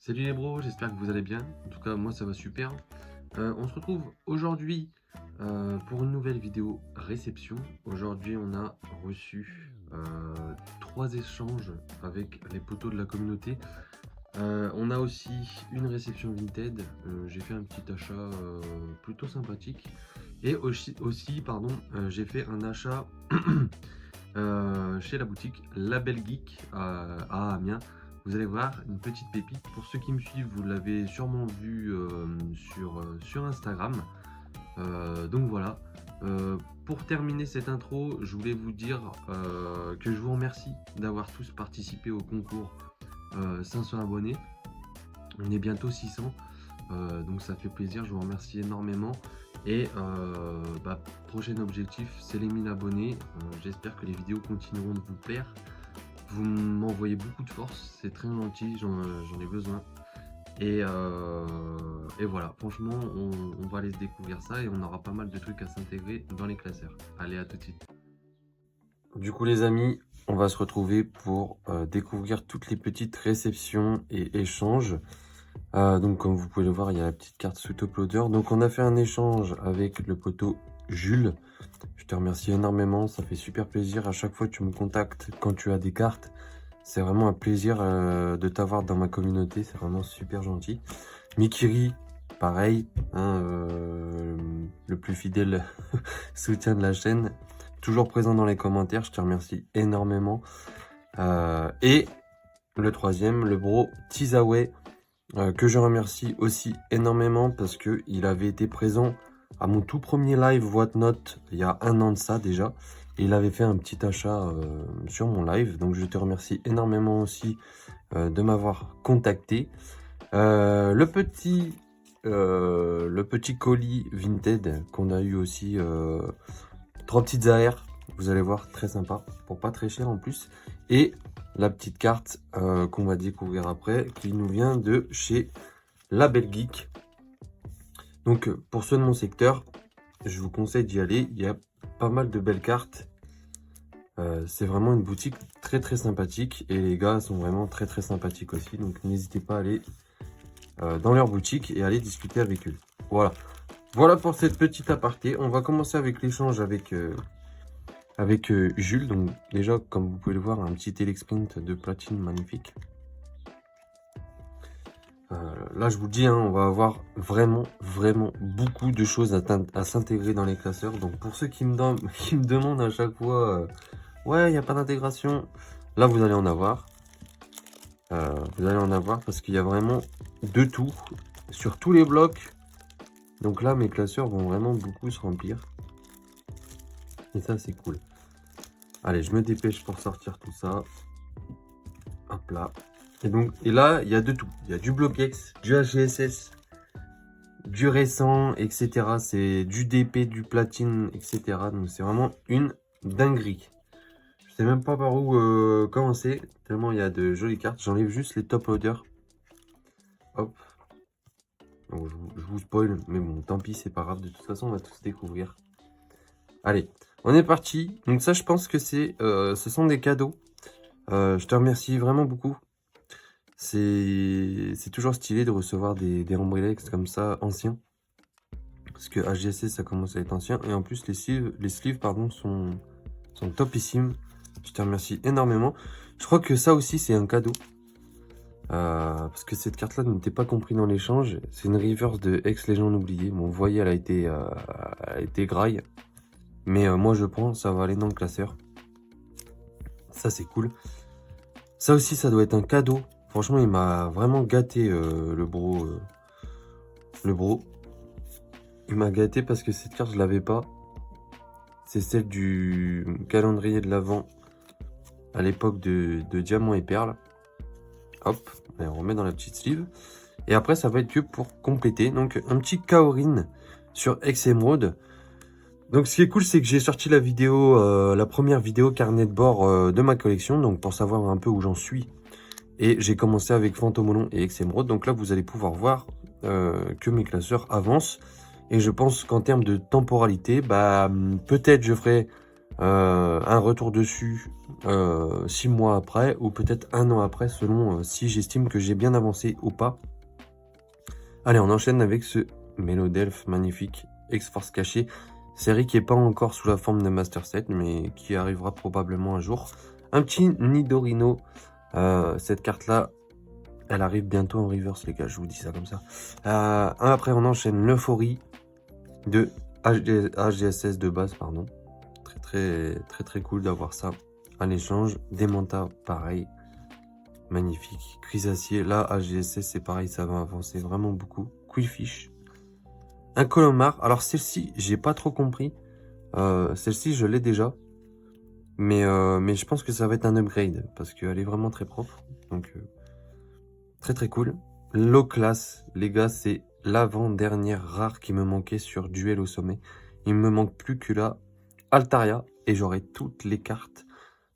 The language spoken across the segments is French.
Salut les bros, j'espère que vous allez bien. En tout cas, moi ça va super. On se retrouve aujourd'hui pour une nouvelle vidéo réception. Aujourd'hui, on a reçu 3 échanges avec les potos de la communauté. On a aussi une réception Vinted. J'ai fait un petit achat plutôt sympathique. Et aussi pardon, j'ai fait un achat chez la boutique Label Geek à Amiens. Vous allez voir une petite pépite. Pour ceux qui me suivent, vous l'avez sûrement vu sur Instagram. Donc voilà. Pour terminer cette intro, je voulais vous dire que je vous remercie d'avoir tous participé au concours 500 abonnés. On est bientôt 600. Donc ça fait plaisir, je vous remercie énormément. Et prochain objectif, c'est les 1000 abonnés. J'espère que les vidéos continueront de vous plaire. Vous m'envoyez beaucoup de force, c'est très gentil, j'en ai besoin. Et voilà, franchement, on va aller se découvrir ça et on aura pas mal de trucs à s'intégrer dans les classeurs. Allez, à tout de suite. Du coup, les amis, on va se retrouver pour découvrir toutes les petites réceptions et échanges. Donc, comme vous pouvez le voir, il y a la petite carte sous top loader. Donc, on a fait un échange avec le poteau Jules. Je te remercie énormément, ça fait super plaisir. À chaque fois que tu me contactes quand tu as des cartes, c'est vraiment un plaisir de t'avoir dans ma communauté. C'est vraiment super gentil. Mikiri, pareil, hein, le plus fidèle soutien de la chaîne. Toujours présent dans les commentaires, je te remercie énormément. Et le troisième, le bro Tizaway, que je remercie aussi énormément parce qu'il avait été présent à mon tout premier live Whatnot il y a 1 an de ça déjà. Et il avait fait un petit achat sur mon live. Donc je te remercie énormément aussi de m'avoir contacté. Le petit colis Vinted qu'on a eu aussi. 3 petites AR. Vous allez voir, très sympa. Pour pas très cher en plus. Et la petite carte qu'on va découvrir après, qui nous vient de chez Label Geek. Donc pour ceux de mon secteur, je vous conseille d'y aller. Il y a pas mal de belles cartes. C'est vraiment une boutique très très sympathique. Et les gars sont vraiment très très sympathiques aussi. Donc n'hésitez pas à aller dans leur boutique et aller discuter avec eux. Voilà. Voilà pour cette petite aparté. On va commencer avec l'échange avec Jules. Donc déjà, comme vous pouvez le voir, un petit Telexprint de platine magnifique. Là, je vous le dis, hein, on va avoir vraiment beaucoup de choses à s'intégrer dans les classeurs. Donc pour ceux qui me demandent à chaque fois, ouais, il n'y a pas d'intégration. Là, vous allez en avoir. Vous allez en avoir parce qu'il y a vraiment de tout sur tous les blocs. Donc là, mes classeurs vont vraiment beaucoup se remplir. Et ça, c'est cool. Allez, je me dépêche pour sortir tout ça. Hop là. Et là, il y a de tout. Il y a du Bloquex, du HGSS, du récent, etc. C'est du DP, du platine, etc. Donc c'est vraiment une dinguerie. Je sais même pas par où commencer, tellement il y a de jolies cartes. J'enlève juste les top loaders. Hop. Donc, je vous spoil, mais bon, tant pis, c'est pas grave. De toute façon, on va tous découvrir. Allez, on est parti. Donc ça, je pense que ce sont des cadeaux. Je te remercie vraiment beaucoup. C'est toujours stylé de recevoir des Rembrilex comme ça, anciens. Parce que HGC, ça commence à être ancien. Et en plus, les sleeves pardon, sont topissimes. Je te remercie énormément. Je crois que ça aussi, c'est un cadeau. Parce que cette carte-là n'était pas comprise dans l'échange. C'est une reverse de Ex-Légende oubliée. Bon, vous voyez, elle a été graille. Mais moi, je prends, ça va aller dans le classeur. Ça, c'est cool. Ça aussi, ça doit être un cadeau. Franchement, il m'a vraiment gâté, le bro. Il m'a gâté parce que cette carte, je l'avais pas. C'est celle du calendrier de l'Avent à l'époque de Diamant et Perle. Hop, on remet dans la petite sleeve. Et après, ça va être que pour compléter. Donc, un petit Kaorin sur Ex Emerald. Donc, ce qui est cool, c'est que j'ai sorti la vidéo, la première vidéo carnet de bord de ma collection. Donc, pour savoir un peu où j'en suis. Et j'ai commencé avec Fantomolon et Ex Emerald. Donc là, vous allez pouvoir voir que mes classeurs avancent. Et je pense qu'en termes de temporalité, bah peut-être je ferai un retour dessus 6 mois après ou peut-être 1 an après selon si j'estime que j'ai bien avancé ou pas. Allez, on enchaîne avec ce Mélodelph magnifique, X-Force caché, série qui n'est pas encore sous la forme de Master Set mais qui arrivera probablement un jour. Un petit Nidorino, cette carte là elle arrive bientôt en reverse les gars, je vous dis ça comme ça. Après on enchaîne l'Euphorie de HDSS de base, pardon. Très cool d'avoir ça à l'échange. Demanta, pareil, magnifique. Chrysacier, là, HGSS, c'est pareil, ça va avancer vraiment beaucoup. Quillfish. Un Colomar. Alors, celle-ci, j'ai pas trop compris. Celle-ci, je l'ai déjà. Mais je pense que ça va être un upgrade parce qu'elle est vraiment très propre. Donc, très cool. Low class, les gars, c'est l'avant-dernière rare qui me manquait sur Duel au sommet. Il me manque plus que la Altaria et j'aurai toutes les cartes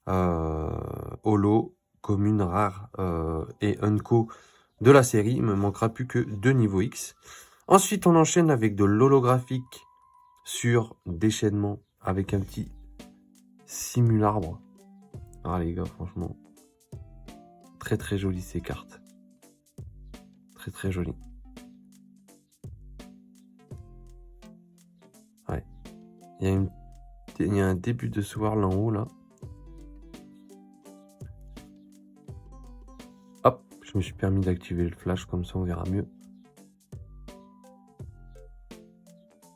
holo, commune, rare et unco de la série. Il me manquera plus que 2 niveaux X. Ensuite, on enchaîne avec de l'holographique sur déchaînement avec un petit simularbre. Ah les gars, franchement, très jolies ces cartes. Très jolies. Ouais. Il y a un début de swirl en haut là. Hop, je me suis permis d'activer le flash, comme ça on verra mieux.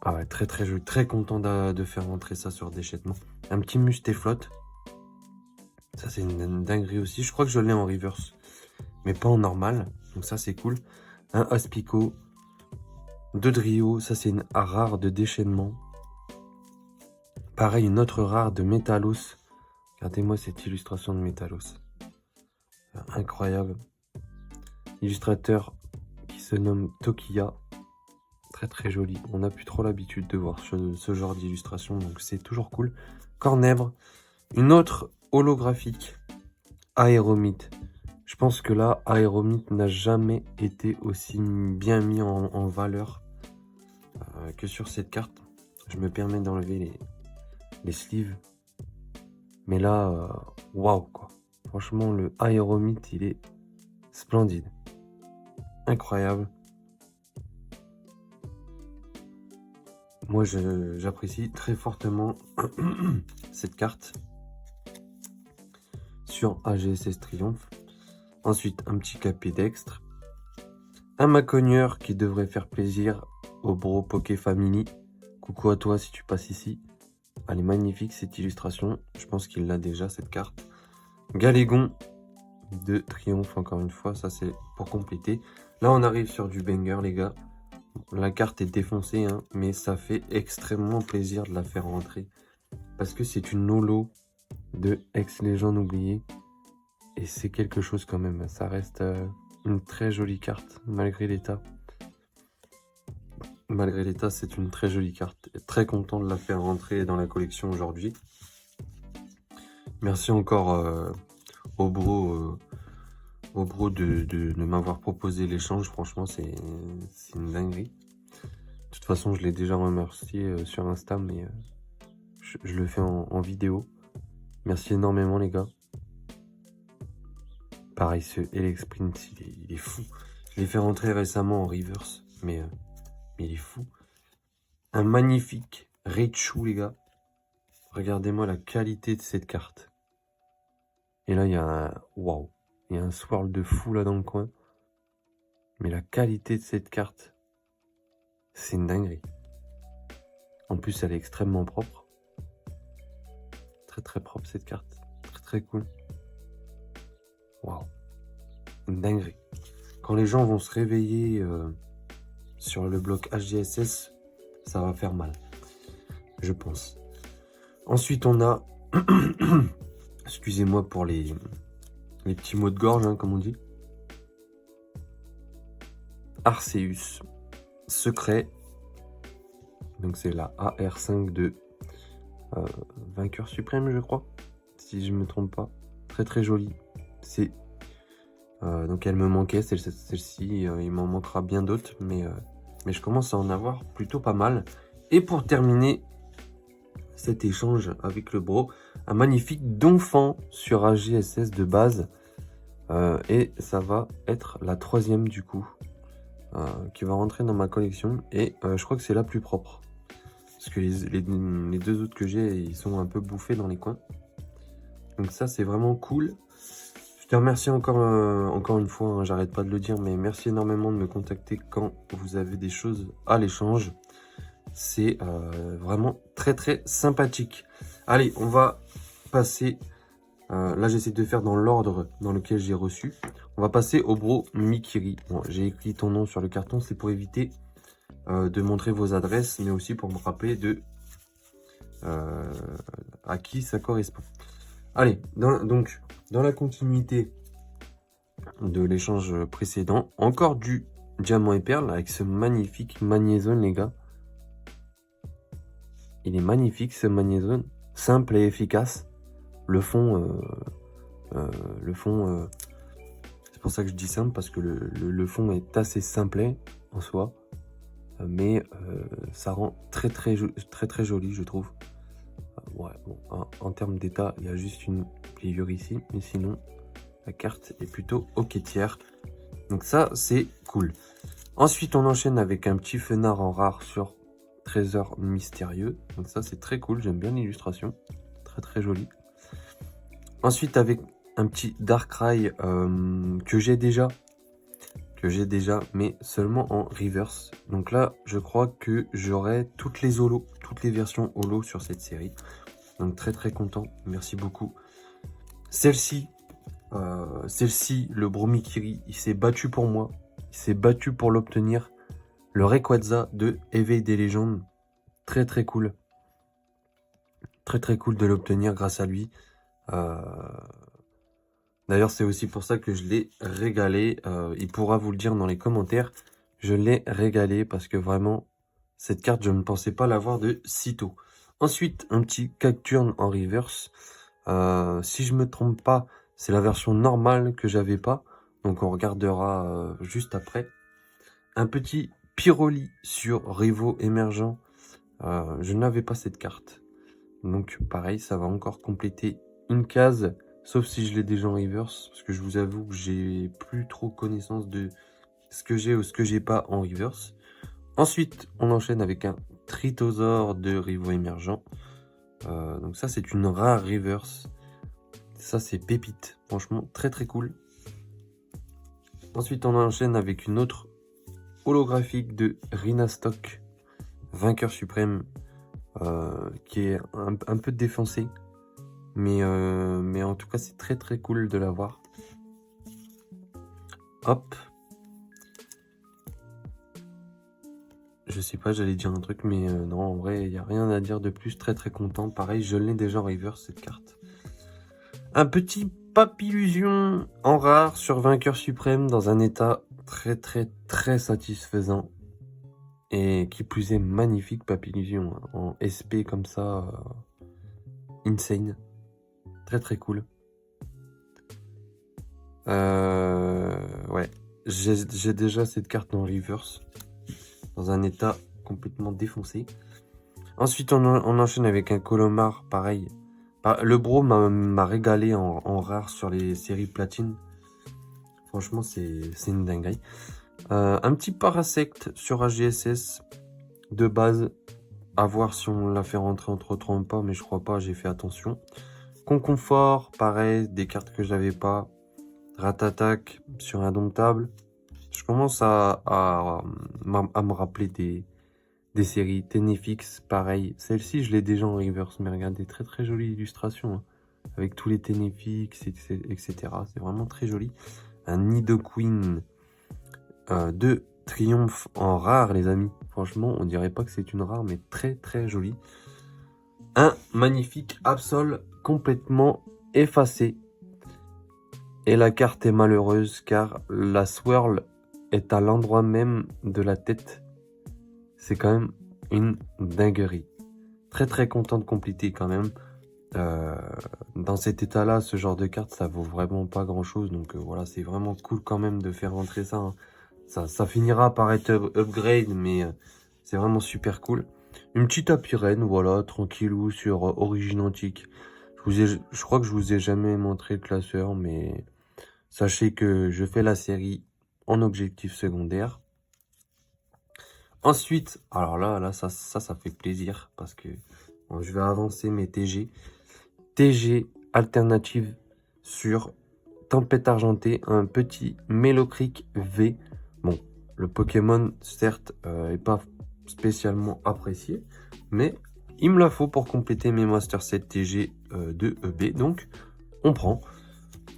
Ah ouais, très joli, très content de faire rentrer ça sur déchaînement. Un petit Mustéflotte. Ça c'est une dinguerie aussi. Je crois que je l'ai en reverse, mais pas en normal. Donc ça c'est cool. Un Aspico. 2 Drio, ça c'est une rare de déchaînement. Pareil, une autre rare de Métalos. Regardez-moi cette illustration de Métalos. Incroyable. Illustrateur qui se nomme Tokiya. Très joli. On n'a plus trop l'habitude de voir ce genre d'illustration, donc c'est toujours cool. Cornèbre. Une autre holographique. Aéromite. Je pense que là, Aéromite n'a jamais été aussi bien mis en valeur que sur cette carte. Je me permets d'enlever les sleeves. Mais là, waouh quoi. Franchement, le Aéromite, il est splendide. Incroyable. Moi, j'apprécie très fortement cette carte sur AGSS Triomphe. Ensuite, un petit Capédextre. Un Macogneur qui devrait faire plaisir au bro Poké Family. Coucou à toi si tu passes ici. Elle est magnifique cette illustration. Je pense qu'il l'a déjà cette carte. Galégon de Triomphe, encore une fois. Ça, c'est pour compléter. Là, on arrive sur du banger, les gars. La carte est défoncée, hein, mais ça fait extrêmement plaisir de la faire rentrer. Parce que c'est une holo de ex-légende oubliée. Et c'est quelque chose quand même. Ça reste une très jolie carte, malgré l'état. Malgré l'état, c'est une très jolie carte. Très content de la faire rentrer dans la collection aujourd'hui. Merci encore au bro de m'avoir proposé l'échange. Franchement, c'est une dinguerie. De toute façon, je l'ai déjà remercié sur Insta, mais je le fais en vidéo. Merci énormément, les gars. Pareil, ce Elexprint, il est fou. Je l'ai fait rentrer récemment en reverse, mais il est fou. Un magnifique Raichu, les gars. Regardez-moi la qualité de cette carte. Et là, il y a un... Waouh. Il y a un swirl de fou là dans le coin. Mais la qualité de cette carte, c'est une dinguerie. En plus, elle est extrêmement propre. Très propre cette carte. Très cool. Waouh. Une dinguerie. Quand les gens vont se réveiller sur le bloc HDSS, ça va faire mal. Je pense. Ensuite, on a... Excusez-moi pour les petits mots de gorge, hein, comme on dit. Arceus. Secret. Donc c'est la AR5 de Vainqueur Suprême, je crois. Si je ne me trompe pas. Très jolie. C'est... donc elle me manquait, celle-ci. Il m'en manquera bien d'autres. Mais je commence à en avoir plutôt pas mal. Et pour terminer... cet échange avec le bro. Un magnifique Donphan sur AGSS de base. Et ça va être la 3e du coup. Qui va rentrer dans ma collection. Et je crois que c'est la plus propre. Parce que les 2 autres que j'ai, ils sont un peu bouffés dans les coins. Donc ça, c'est vraiment cool. Je te remercie encore une fois, hein, j'arrête pas de le dire, mais merci énormément de me contacter quand vous avez des choses à l'échange. C'est vraiment très très sympathique. Allez, on va passer... là, j'essaie de faire dans l'ordre dans lequel j'ai reçu. On va passer au bro Mikiri. Bon, j'ai écrit ton nom sur le carton, c'est pour éviter de montrer vos adresses, mais aussi pour me rappeler de à qui ça correspond. Allez, donc, dans la continuité de l'échange précédent, encore du diamant et perle avec ce magnifique magnézone, les gars. Il est magnifique, ce magnézone. Simple et efficace. Le fond, c'est pour ça que je dis simple, parce que le fond est assez simplet en soi. Mais ça rend très très joli, je trouve. Ouais, bon, en termes d'état, il y a juste une pliure ici, mais sinon, la carte est plutôt ok tiers. Donc ça, c'est cool. Ensuite, on enchaîne avec un petit fenard en rare sur trésor mystérieux. Donc ça, c'est très cool, j'aime bien l'illustration. Très très joli. Ensuite, avec un petit Darkrai que j'ai déjà, mais seulement en reverse. Donc là, je crois que j'aurai toutes les holos, toutes les versions holo sur cette série. Donc très très content, merci beaucoup. Celle-ci, le bro Mikiri, il s'est battu pour moi. Il s'est battu pour l'obtenir. Le Rayquaza de Éveil des légendes. Très très cool. Très très cool de l'obtenir grâce à lui. D'ailleurs, c'est aussi pour ça que je l'ai régalé. Il pourra vous le dire dans les commentaires. Je l'ai régalé parce que vraiment, cette carte, je ne pensais pas l'avoir de sitôt. Ensuite, un petit Cacturne en reverse. Si je me trompe pas, c'est la version normale que j'avais pas. Donc, on regardera juste après. Un petit Pyroli sur Rivaux émergent. Je n'avais pas cette carte. Donc, pareil, ça va encore compléter une case. Sauf si je l'ai déjà en reverse, parce que je vous avoue que j'ai plus trop connaissance de ce que j'ai ou ce que j'ai pas en reverse. Ensuite, on enchaîne avec un Tritosaur de Rivaux émergent. Donc ça, c'est une rare reverse. Ça, c'est pépite. Franchement, très très cool. Ensuite, on enchaîne avec une autre holographique de Rhinastock, vainqueur suprême, qui est un peu défoncé. Mais en tout cas, c'est très très cool de l'avoir. Hop. Je sais pas, j'allais dire un truc, mais non, en vrai, il n'y a rien à dire de plus. Très très content. Pareil, je l'ai déjà en reverse, cette carte. Un petit Papillusion en rare sur vainqueur suprême dans un état très très très satisfaisant. Et qui plus est magnifique Papillusion. En SP comme ça. Insane. Très très cool. Ouais, j'ai déjà cette carte en reverse dans un état complètement défoncé. Ensuite, on enchaîne avec un Colomar, pareil. Le bro m'a régalé en rare sur les séries platine. Franchement, c'est une dinguerie. Un petit Parasect sur AGSS de base. À voir si on l'a fait rentrer entre autres ou pas, mais je crois pas, j'ai fait attention. Conconfort, pareil, des cartes que j'avais pas. Ratatak sur Indomptable. Je commence à me rappeler des séries. Tenefix, pareil. Celle-ci, je l'ai déjà en reverse, mais regardez, très très jolie illustration. Hein, avec tous les Tenefix, etc. C'est vraiment très joli. Un Nidoqueen de Triomphe en rare, les amis. Franchement, on dirait pas que c'est une rare, mais très très joli. Un magnifique Absol complètement effacé. Et la carte est malheureuse car la swirl est à l'endroit même de la tête. C'est quand même une dinguerie. Très très content de compléter quand même. Dans cet état là, ce genre de carte ça vaut vraiment pas grand chose. Donc voilà, c'est vraiment cool quand même de faire rentrer ça, hein. Ça finira par être upgrade, mais c'est vraiment super cool. Une petite apirène, voilà, tranquillou sur Origine Antique. Je crois que je vous ai jamais montré le classeur, mais sachez que je fais la série en objectif secondaire. Ensuite, alors là, ça fait plaisir parce que bon, je vais avancer mes TG. TG alternative sur Tempête Argentée, un petit Mélocric V. Bon, le Pokémon, certes, est pas spécialement apprécié, mais il me la faut pour compléter mes Master 7 TG de EB, donc on prend.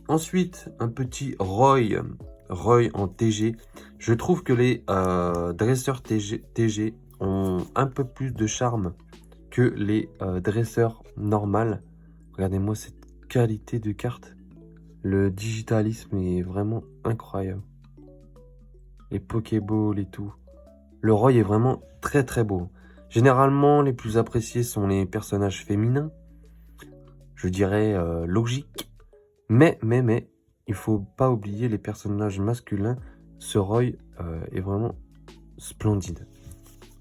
Ensuite, un petit Roy en TG. Je trouve que les dresseurs TG ont un peu plus de charme que les dresseurs normales. Regardez-moi cette qualité de carte. Le digitalisme est vraiment incroyable. Les Pokéballs et tout. Le Roy est vraiment très très beau. Généralement, les plus appréciés sont les personnages féminins. Je dirais logique. Mais, il faut pas oublier les personnages masculins. Ce Roy est vraiment splendide.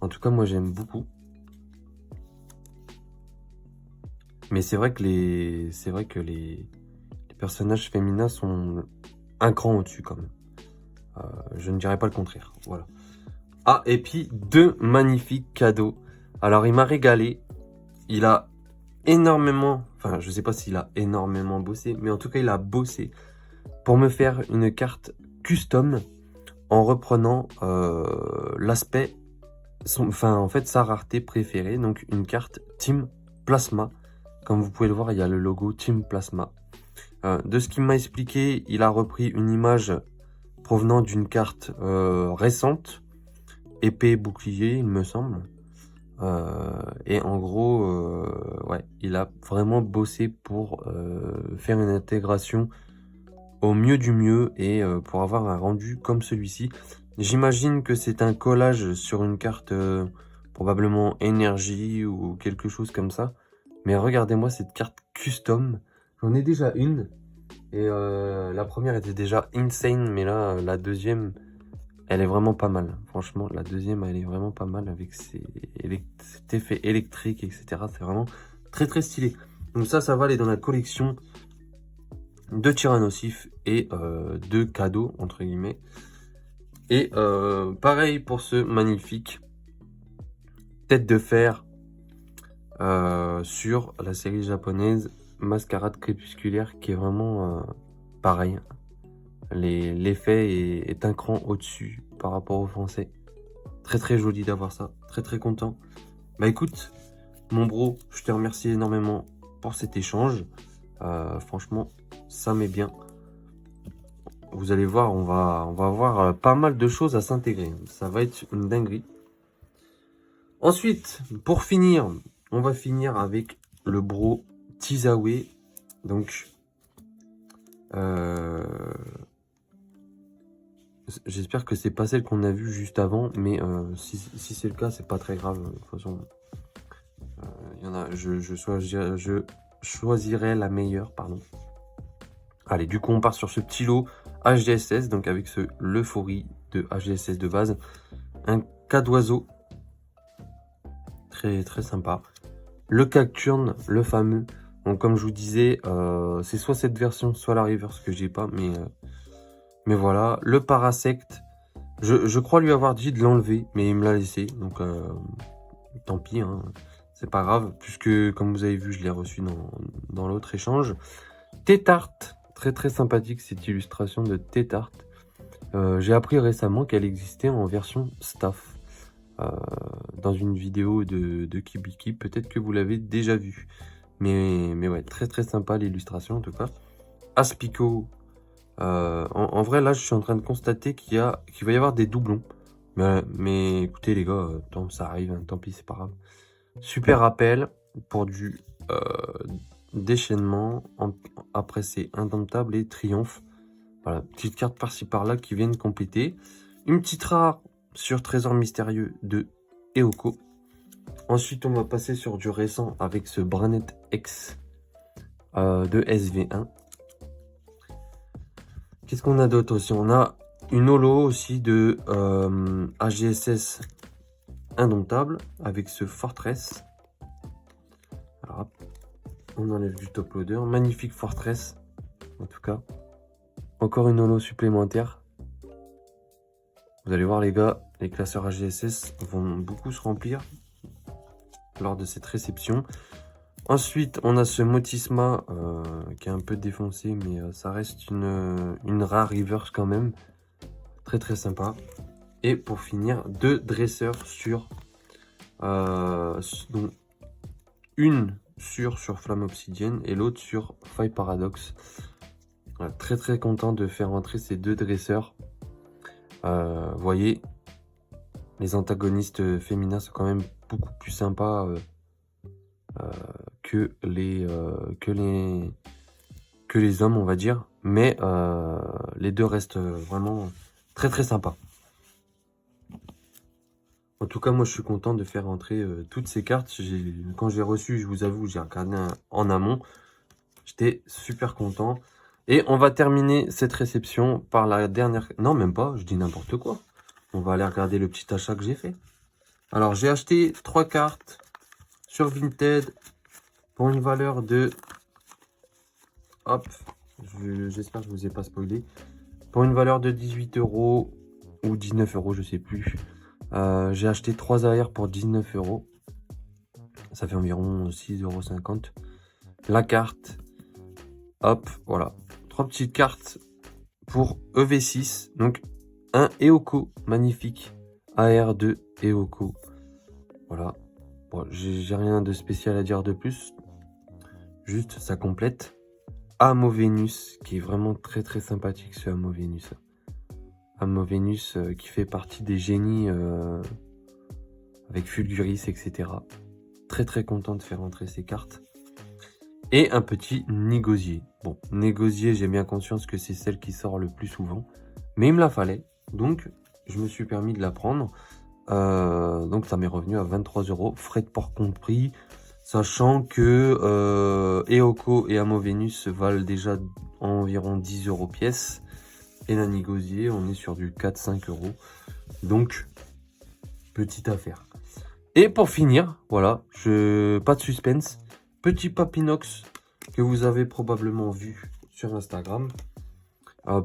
En tout cas, moi j'aime beaucoup. Mais c'est vrai que les personnages féminins sont un cran au-dessus quand même. Je ne dirais pas le contraire. Voilà. Ah, et puis 2 magnifiques cadeaux. Alors, il m'a régalé. Il a énormément... Enfin, je sais pas s'il a énormément bossé, mais en tout cas, il a bossé pour me faire une carte custom en reprenant l'aspect... Enfin, en fait, sa rareté préférée. Donc, une carte Team Plasma. Comme vous pouvez le voir, il y a le logo Team Plasma. De ce qu'il m'a expliqué, il a repris une image provenant d'une carte récente, épée bouclier, il me semble. Et en gros, ouais, il a vraiment bossé pour faire une intégration au mieux du mieux et pour avoir un rendu comme celui-ci. J'imagine que c'est un collage sur une carte probablement énergie ou quelque chose comme ça. Mais regardez-moi cette carte custom. J'en ai déjà une. Et la première était déjà insane, mais là, la deuxième, elle est vraiment pas mal. Franchement, la deuxième, elle est vraiment pas mal avec cet effet électrique, etc. C'est vraiment très très stylé. Donc ça va aller dans la collection de Tyrannosif et de cadeaux, entre guillemets. Et pareil pour ce magnifique tête de fer sur la série japonaise Mascarade crépusculaire, qui est vraiment pareil. L'effet est un cran au-dessus par rapport au français. Très très joli d'avoir ça, très très content. Bah écoute, mon bro, je te remercie énormément pour cet échange. Franchement, ça m'est bien. Vous allez voir, on va avoir pas mal de choses à s'intégrer. Ça va être une dinguerie. Ensuite, pour finir, on va finir avec le bro Tizawe. Donc, j'espère que c'est pas celle qu'on a vue juste avant, mais si c'est le cas, c'est pas très grave. De toute façon, y en a, je choisirai la meilleure, pardon. Allez, du coup, on part sur ce petit lot HDSS, donc avec l'euphorie de HDSS de base. Un Cadoiseau, très très sympa. Le Cacturne, le fameux. Donc, comme je vous disais, c'est soit cette version, soit la reverse que j'ai pas, mais voilà. Le Parasect, je crois lui avoir dit de l'enlever, mais il me l'a laissé, donc tant pis, hein, c'est pas grave, puisque comme vous avez vu, je l'ai reçu dans l'autre échange. Tétarte, très très sympathique cette illustration de Tétarte. J'ai appris récemment qu'elle existait en version staff dans une vidéo de Kibiki. Peut-être que vous l'avez déjà vu, mais ouais, très très sympa l'illustration en tout cas. Aspico, en vrai là je suis en train de constater qu'il va y avoir des doublons, mais écoutez les gars, ça arrive, hein, tant pis, c'est pas grave. Super rappel pour du déchaînement. Après c'est Indomptable et Triomphe. Voilà, petite carte par-ci par-là qui viennent compléter. Une petite rare sur Trésor Mystérieux de Eoko. Ensuite, on va passer sur du récent avec ce Branet X de SV1. Qu'est-ce qu'on a d'autre aussi? On a une holo aussi de AGSS indomptable avec ce Fortress. Alors, hop, on enlève du top loader. Magnifique Fortress, en tout cas. Encore une holo supplémentaire. Vous allez voir les gars, les classeurs AGSS vont beaucoup se remplir lors de cette réception. Ensuite, on a ce Motisma qui est un peu défoncé, mais ça reste une rare reverse quand même. Très très sympa. Et pour finir, 2 dresseurs sur... donc une sur Flamme Obsidienne et l'autre sur Faille Paradox. Voilà, très très content de faire entrer ces 2 dresseurs. Vous voyez, les antagonistes féminins sont quand même beaucoup plus sympas que les hommes, on va dire. Mais les deux restent vraiment très très sympas. En tout cas, moi, je suis content de faire entrer toutes ces cartes. Quand j'ai reçu, je vous avoue, j'ai regardé en amont. J'étais super content. Et on va terminer cette réception par la dernière... Non, même pas, je dis n'importe quoi. On va aller regarder le petit achat que j'ai fait. Alors, j'ai acheté 3 cartes sur Vinted pour une valeur de... Hop, j'espère que je ne vous ai pas spoilé. Pour une valeur de 18 € ou 19 €, je sais plus. J'ai acheté 3 AR pour 19 €. Ça fait environ 6,50 €. La carte. Hop, voilà. 3 petites cartes pour EV6. Donc, un Eoko magnifique. AR2 Eoko. Voilà. Bon, j'ai rien de spécial à dire de plus. Juste, ça complète. Amovenus, qui est vraiment très très sympathique ce Amovenus. Amovenus qui fait partie des génies avec Fulguris, etc. Très très content de faire entrer ces cartes. Et un petit Négosier. Bon, Négosier, j'ai bien conscience que c'est celle qui sort le plus souvent. Mais il me la fallait. Donc, je me suis permis de la prendre. Donc, ça m'est revenu à 23 €. Frais de port compris. Sachant que Eoko et Amovenus valent déjà environ 10 € pièce. Et la Négosier, on est sur du 4-5 €. Donc, petite affaire. Et pour finir, voilà, pas de suspense. Petit Papinox que vous avez probablement vu sur Instagram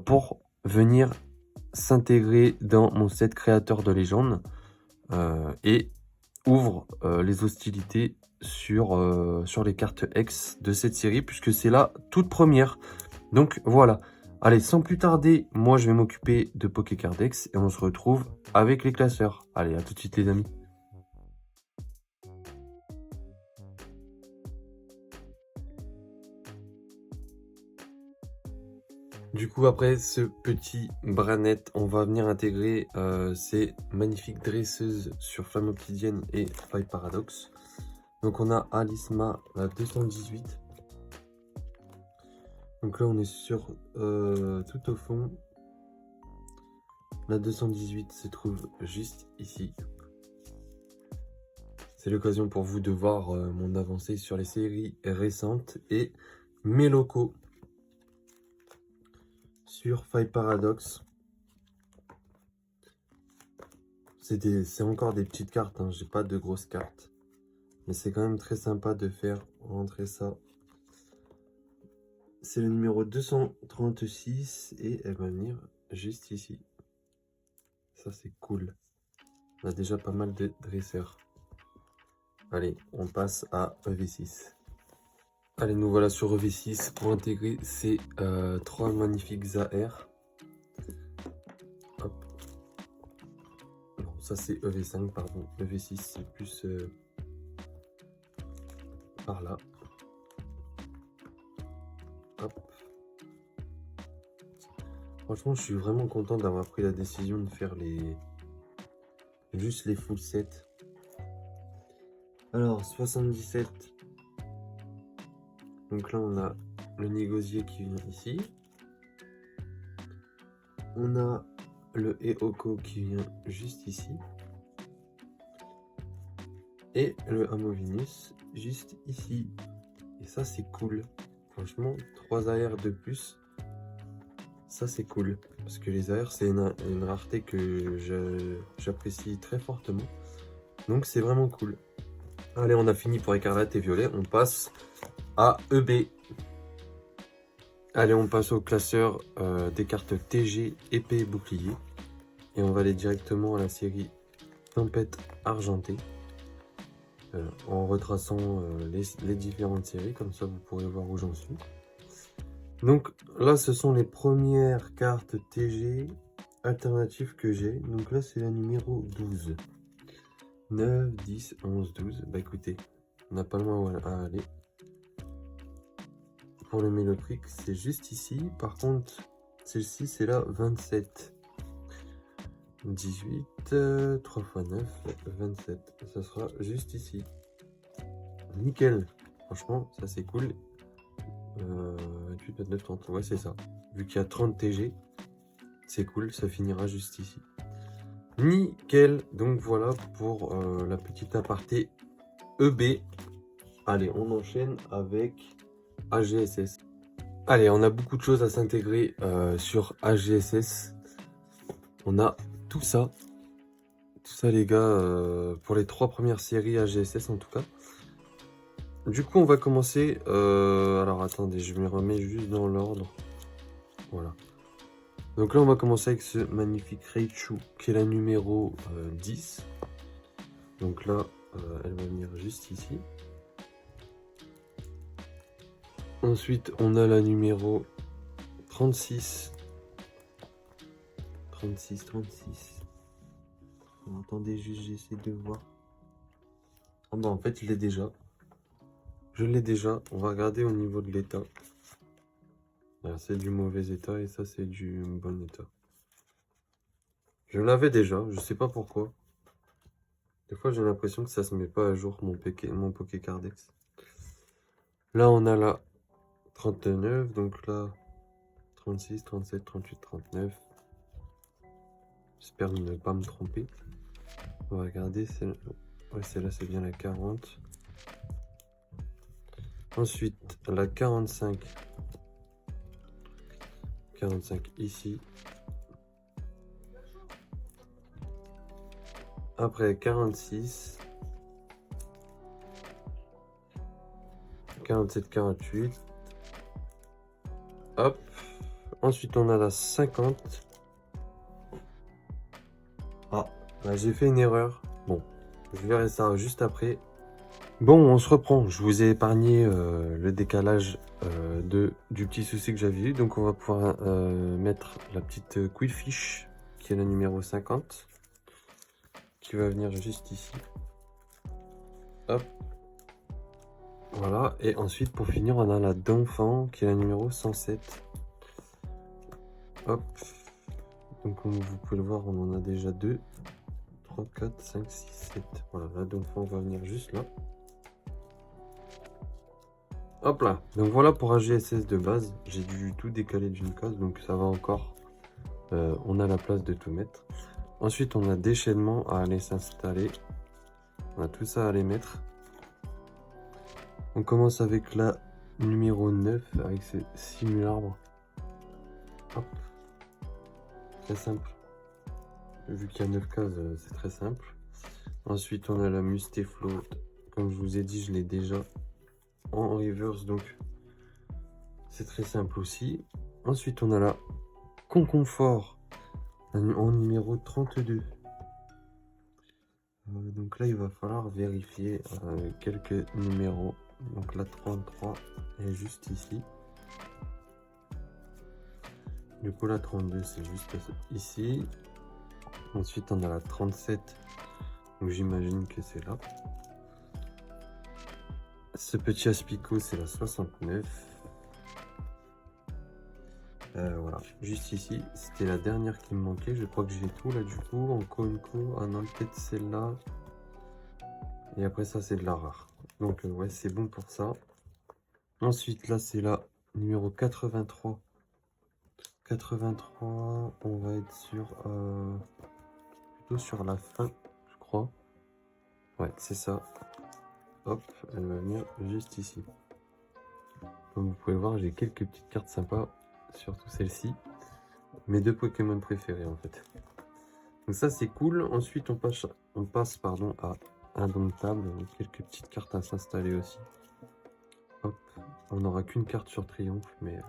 pour venir s'intégrer dans mon set créateur de légende et ouvre les hostilités sur les cartes X de cette série puisque c'est la toute première. Donc voilà. Allez, sans plus tarder, moi je vais m'occuper de Pokécardex et on se retrouve avec les classeurs. Allez, à tout de suite les amis. Du coup, après ce petit branette, on va venir intégrer ces magnifiques dresseuses sur Flamme Obsidienne et Faille Paradox. Donc on a Alisma, la 218. Donc là, on est sur tout au fond. La 218 se trouve juste ici. C'est l'occasion pour vous de voir mon avancée sur les séries récentes et mes locaux sur Faille Paradox. C'est encore des petites cartes, hein. J'ai pas de grosses cartes. Mais c'est quand même très sympa de faire rentrer ça. C'est le numéro 236 et elle va venir juste ici. Ça c'est cool. On a déjà pas mal de dresseurs. Allez, on passe à EV6. Allez, nous voilà sur EV6 pour intégrer ces 3 magnifiques AR. Hop. Non, ça c'est EV5, pardon. EV6 c'est plus par là. Hop. Franchement, je suis vraiment content d'avoir pris la décision de faire juste les full sets. Alors, 77. Donc là, on a le Négosier qui vient ici. On a le Eoko qui vient juste ici. Et le Amovenus juste ici. Et ça, c'est cool. Franchement, 3 AR de plus. Ça, c'est cool. Parce que les AR, c'est une rareté que j'apprécie très fortement. Donc c'est vraiment cool. Allez, on a fini pour Écarlate et Violet. On passe à EB. Allez, on passe au classeur des cartes TG, épée et bouclier. Et on va aller directement à la série Tempête Argentée. En retraçant les différentes séries, comme ça vous pourrez voir où j'en suis. Donc là, ce sont les premières cartes TG alternatives que j'ai. Donc là, c'est la numéro 12. 9, 10, 11, 12. Bah écoutez, on n'a pas loin à aller. Pour le Mélotrick, c'est juste ici. Par contre, celle-ci, c'est la 27. 18, 3 x 9, 27. Ça sera juste ici. Nickel. Franchement, ça c'est cool. 28, 29, 30. Ouais, c'est ça. Vu qu'il y a 30 TG, c'est cool. Ça finira juste ici. Nickel. Donc voilà pour la petite aparté EB. Allez, on enchaîne avec AGSS. Allez, on a beaucoup de choses à s'intégrer sur AGSS. On a tout ça. Tout ça, les gars, pour les 3 premières séries AGSS en tout cas. Du coup, on va commencer. Alors, attendez, je me remets juste dans l'ordre. Voilà. Donc là, on va commencer avec ce magnifique Raichu, qui est la numéro 10. Donc là, elle va venir juste ici. Ensuite, on a la numéro 36. 36, 36. Alors, attendez, juste, j'essaie de voir. Ah bah, en fait, je l'ai déjà. Je l'ai déjà. On va regarder au niveau de l'état. C'est du mauvais état et ça, c'est du bon état. Je l'avais déjà, je sais pas pourquoi. Des fois, j'ai l'impression que ça se met pas à jour, mon Pokécardex. Là, on a la 39, donc là, 36, 37, 38, 39. J'espère ne pas me tromper. On va regarder, ouais, celle-là, c'est bien la 40. Ensuite, la 45. 45 ici. Après, 46. 47, 48. Hop. Ensuite, on a la 50. Ah, là, j'ai fait une erreur. Bon, je verrai ça juste après. Bon, on se reprend. Je vous ai épargné le décalage du petit souci que j'avais eu. Donc, on va pouvoir mettre la petite Quillfish, qui est la numéro 50, qui va venir juste ici. Hop. Voilà. Et ensuite, pour finir, on a la Donphan, qui est la numéro 107. Hop. Donc, comme vous pouvez le voir, on en a déjà 2, 3, 4, 5, 6, 7. Voilà, la Donphan va venir juste là. Hop là, donc voilà pour un GSS de base. J'ai dû tout décaler d'une case, donc ça va encore. On a la place de tout mettre. Ensuite, on a déchaînement à aller s'installer. On a tout ça à aller mettre. On commence avec la numéro 9, avec ces simularbre. Hop. Très simple. Vu qu'il y a 9 cases, c'est très simple. Ensuite, on a la Mustaflot. Comme je vous ai dit, je l'ai déjà en reverse, donc c'est très simple aussi. Ensuite, on a la Conconfort en numéro 32. Donc là, il va falloir vérifier quelques numéros. Donc la 33 est juste ici. Du coup, la 32, c'est juste ici. Ensuite, on a la 37. Donc j'imagine que c'est là. Ce petit Aspico, c'est la 69. Voilà, juste ici. C'était la dernière qui me manquait. Je crois que j'ai tout là du coup. En Conco, ah non, peut-être celle-là. Et après ça, c'est de la rare. Donc ouais, c'est bon pour ça. Ensuite, là, c'est la numéro 83. 83, on va être sur plutôt sur la fin, je crois. Ouais, c'est ça. Hop, elle va venir juste ici. Comme vous pouvez voir, j'ai quelques petites cartes sympas, surtout celle-ci. Mes 2 Pokémon préférés en fait. Donc ça c'est cool. Ensuite on passe à indomptable, quelques petites cartes à s'installer aussi. Hop, on n'aura qu'une carte sur triomphe, mais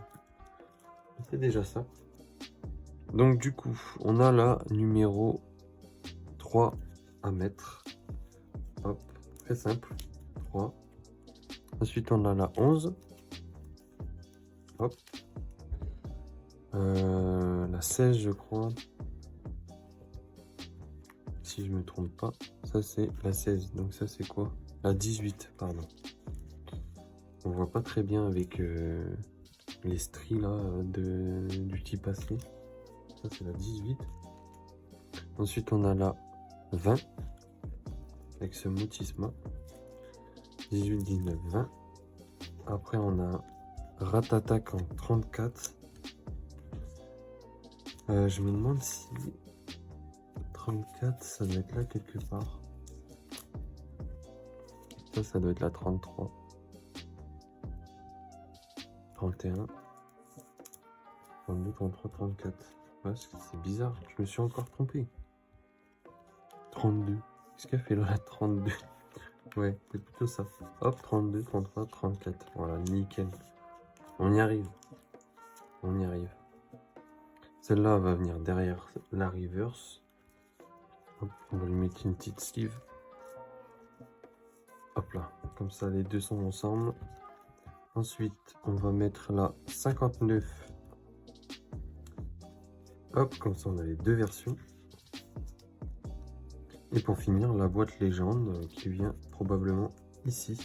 c'est déjà ça. Donc du coup, on a la numéro 3 à mettre. Hop, très simple. 3. Ensuite, on a la 11. Hop. La 16, je crois. Si je me trompe pas. Ça, c'est la 16. Donc ça, c'est quoi? La 18, pardon. On voit pas très bien avec les stries là du type passé. Ça, c'est la 18. Ensuite, on a la 20. Avec ce motisma. 18, 19, 20. Après, on a Ratatak en 34. Je me demande si 34, ça doit être là quelque part. Ça doit être la 33. 31. 32, 33, 34. Ouais, c'est bizarre, je me suis encore trompé. 32. Qu'est-ce qu'elle fait là, la 32? Ouais, c'est plutôt ça. Hop, 32, 33, 34. Voilà, nickel. On y arrive. On y arrive. Celle-là va venir derrière la reverse. Hop, on va lui mettre une petite sleeve. Hop là, comme ça les deux sont ensemble. Ensuite, on va mettre la 59. Hop, comme ça on a les deux versions. Et pour finir, la boîte légende qui vient probablement ici.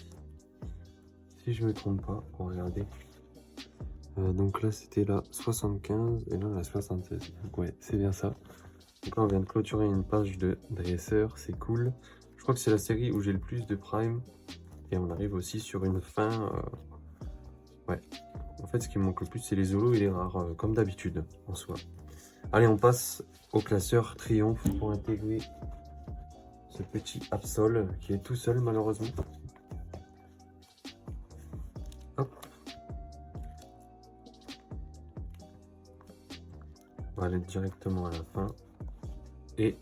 Si je me trompe pas, regardez. Donc là c'était la 75 et là la 76. Donc ouais, c'est bien ça. Donc là on vient de clôturer une page de dresseur, c'est cool. Je crois que c'est la série où j'ai le plus de prime. Et on arrive aussi sur une fin. Ouais. En fait ce qui me manque le plus c'est les holos et les rares, comme d'habitude en soi. Allez, on passe au classeur triomphe pour intégrer ce petit Absol qui est tout seul malheureusement. Hop. On va aller directement à la fin. Et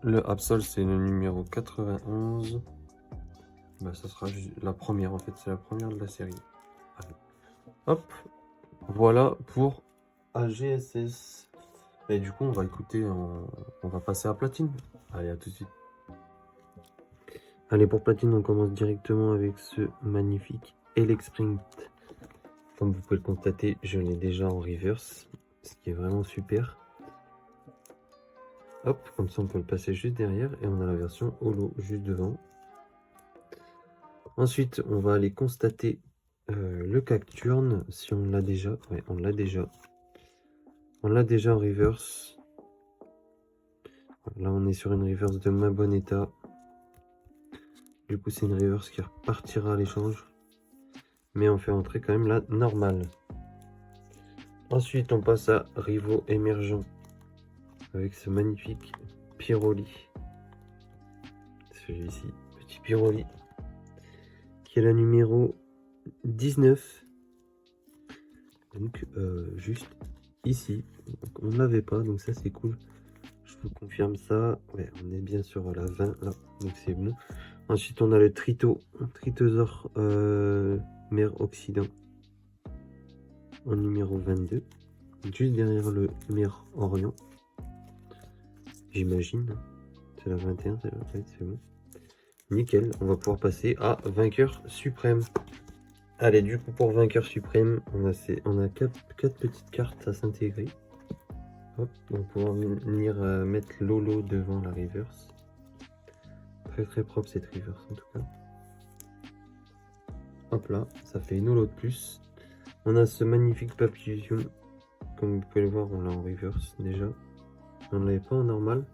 le Absol c'est le numéro 91. Bah, ça sera la première en fait, c'est la première de la série. Allez. Hop. Voilà pour AGSS. Et du coup on va écouter, on va passer à platine. Allez, à tout de suite. Allez, pour platine on commence directement avec ce magnifique Elexprint. Comme vous pouvez le constater, je l'ai déjà en reverse, ce qui est vraiment super. Hop, comme ça on peut le passer juste derrière et on a la version holo juste devant. Ensuite, on va aller constater le Cacturne, si on l'a déjà. Ouais, on l'a déjà. On l'a déjà en reverse. Là, on est sur une reverse de moins bon état. Du coup, c'est une reverse qui repartira à l'échange. Mais on fait entrer quand même la normale. Ensuite, on passe à Rivaux émergent. Avec ce magnifique Pyroli. Celui-ci, petit Pyroli. Qui est la numéro 19. Donc, juste ici. Donc, on ne l'avait pas, donc ça c'est cool. Je vous confirme ça. Ouais, on est bien sur la 20 là, donc c'est bon. Ensuite, on a le Tritosaure mer Occident en numéro 22. Juste derrière le mer Orient. J'imagine. C'est la 21, c'est la tête, c'est bon. Nickel, on va pouvoir passer à vainqueur suprême. Allez, du coup, pour vainqueur suprême, on a quatre petites cartes à s'intégrer. Hop, on va pouvoir venir mettre Lolo devant la reverse. Très très propre cette reverse en tout cas. Hop là, ça fait une holo de plus. On a ce magnifique papillon. Comme vous pouvez le voir, on l'a en reverse déjà. On ne l'avait pas en normal.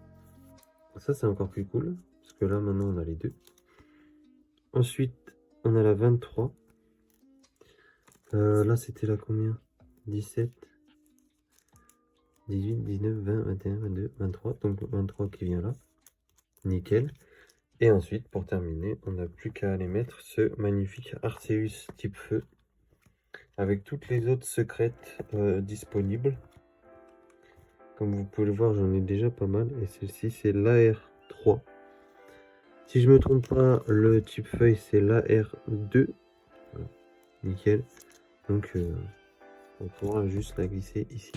Ça c'est encore plus cool. Parce que là maintenant on a les deux. Ensuite, on a la 23. Là c'était la combien? 17, 18, 19, 20, 21, 22, 23. Donc 23 qui vient là. Nickel. Et ensuite, pour terminer, on n'a plus qu'à aller mettre ce magnifique Arceus type feu. Avec toutes les autres secrètes disponibles. Comme vous pouvez le voir, j'en ai déjà pas mal. Et celle-ci, c'est l'AR3. Si je me trompe pas, le type feuille c'est l'AR2. Voilà, nickel. Donc on pourra juste la glisser ici.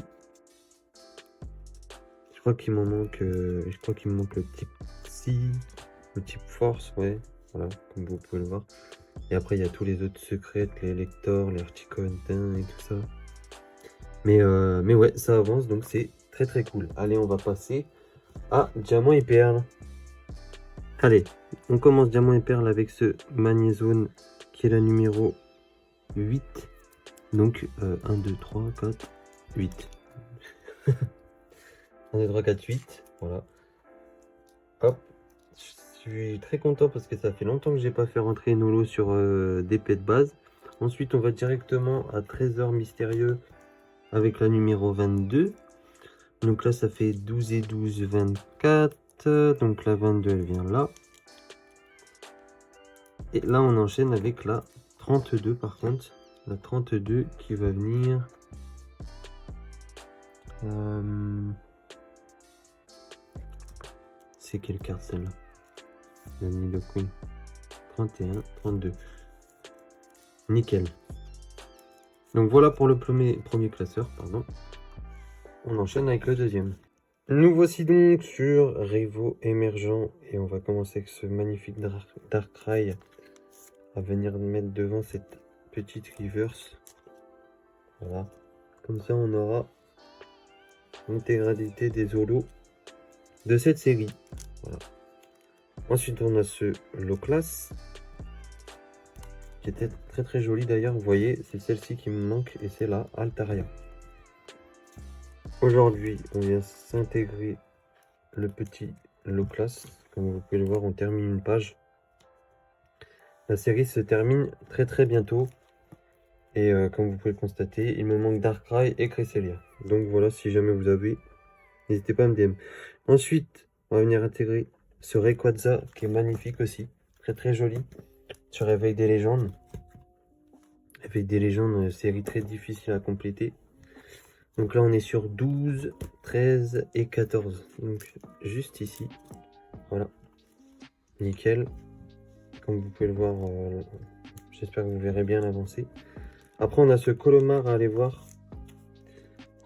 Je crois qu'il m'en manque, je crois qu'il me manque le type C, le type force, ouais, voilà, comme vous pouvez le voir. Et après il y a tous les autres secrets, les lectors, les Articontin et tout ça. Mais ouais, ça avance, donc c'est très très cool. Allez, on va passer à diamant et perle. Allez, on commence diamant et perle avec ce magnézone qui est la numéro 8. Donc 1, 2, 3, 4, 8. 1, 2, 3, 4, 8. Voilà. Hop. Je suis très content parce que ça fait longtemps que j'ai pas fait rentrer Nolo sur DP de base. Ensuite, on va directement à Trésor Mystérieux avec la numéro 22. Donc là, ça fait 12 et 12, 24. Donc la 22, elle vient là. Et là, on enchaîne avec la 32 par contre. La 32 qui va venir... C'est quelle carte celle-là? La Nido Queen. 31, 32. Nickel. Donc voilà pour le premier classeur, pardon. On enchaîne avec le deuxième. Nous voici donc sur Revo émergent et on va commencer avec ce magnifique Darkrai à venir mettre devant cette petite reverse. Voilà. Comme ça on aura l'intégralité des holos de cette série. Voilà. Ensuite on a ce low class qui était très très joli d'ailleurs. Vous voyez, c'est celle-ci qui me manque et c'est la Altaria. Aujourd'hui, on vient s'intégrer le petit low class. Comme vous pouvez le voir, on termine une page. La série se termine très très bientôt. Et comme vous pouvez le constater, il me manque Darkrai et Cresselia. Donc voilà, si jamais vous avez, n'hésitez pas à me DM. Ensuite, on va venir intégrer ce Rayquaza qui est magnifique aussi. Très très joli. Sur Éveil des légendes. Éveil des légendes, série très difficile à compléter. Donc là, on est sur 12, 13 et 14. Donc juste ici. Voilà. Nickel. Comme vous pouvez le voir, j'espère que vous verrez bien l'avancée. Après, on a ce Colomar à aller voir.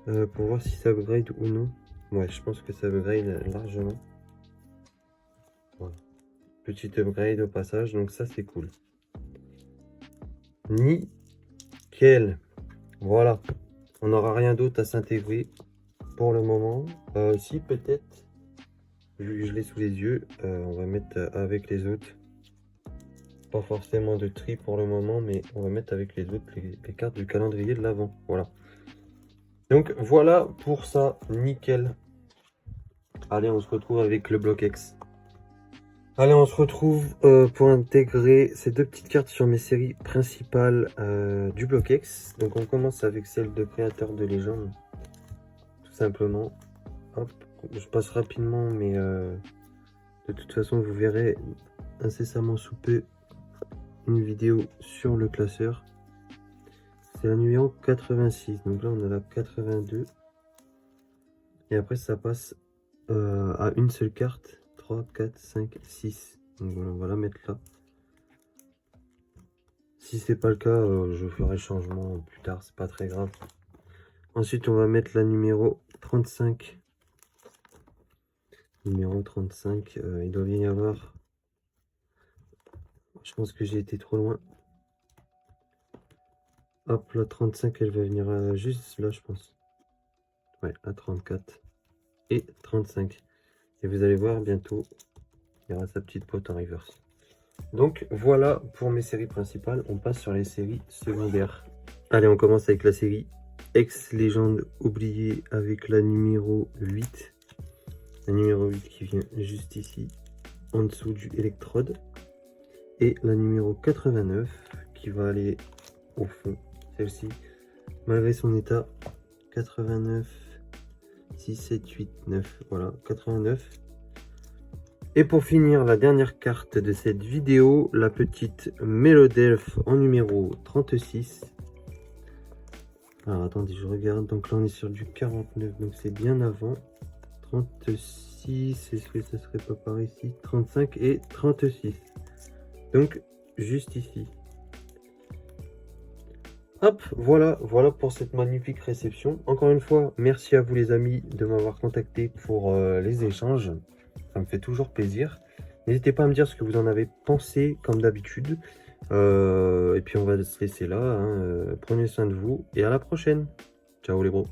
Pour voir si ça upgrade ou non. Ouais, je pense que ça upgrade largement. Voilà. Petit upgrade au passage, donc ça c'est cool. Nickel. Voilà. On n'aura rien d'autre à s'intégrer pour le moment. Si peut-être, vu que je l'ai sous les yeux, on va mettre avec les autres. Pas forcément de tri pour le moment, mais on va mettre avec les autres les cartes du calendrier de l'avant. Voilà. Donc voilà pour ça, nickel. Allez, on se retrouve avec le bloc X. Allez, on se retrouve pour intégrer ces deux petites cartes sur mes séries principales du bloc X. Donc on commence avec celle de créateur de légende. Tout simplement. Hop, je passe rapidement, mais de toute façon vous verrez incessamment sous peu une vidéo sur le classeur. C'est la numéro 86. Donc là on a la 82. Et après ça passe à une seule carte. 3, 4, 5, 6. Donc voilà, on va la mettre là. Si c'est pas le cas, je ferai le changement plus tard, c'est pas très grave. Ensuite, on va mettre la numéro 35. Numéro 35, il doit bien y avoir. Je pense que j'ai été trop loin. Hop, la 35, elle va venir juste là, je pense. Ouais, la 34 et 35. Et vous allez voir bientôt, il y aura sa petite pote en reverse. Donc voilà pour mes séries principales. On passe sur les séries secondaires. Allez, on commence avec la série Ex-Légende oubliée avec la numéro 8. La numéro 8 qui vient juste ici, en dessous du électrode. Et la numéro 89 qui va aller au fond, celle-ci. Malgré son état, 89, 6, 7, 8, 9. Voilà, 89. Et pour finir, la dernière carte de cette vidéo, la petite Melodelph en numéro 36. Alors attendez, je regarde. Donc là, on est sur du 49, donc c'est bien avant. 36. 36, est-ce que ça serait pas par ici? 35 et 36. Donc, juste ici. Hop, voilà pour cette magnifique réception. Encore une fois, merci à vous les amis de m'avoir contacté pour les échanges. Ça me fait toujours plaisir. N'hésitez pas à me dire ce que vous en avez pensé, comme d'habitude. Et puis on va se laisser là. Hein. Prenez soin de vous et à la prochaine. Ciao les bros.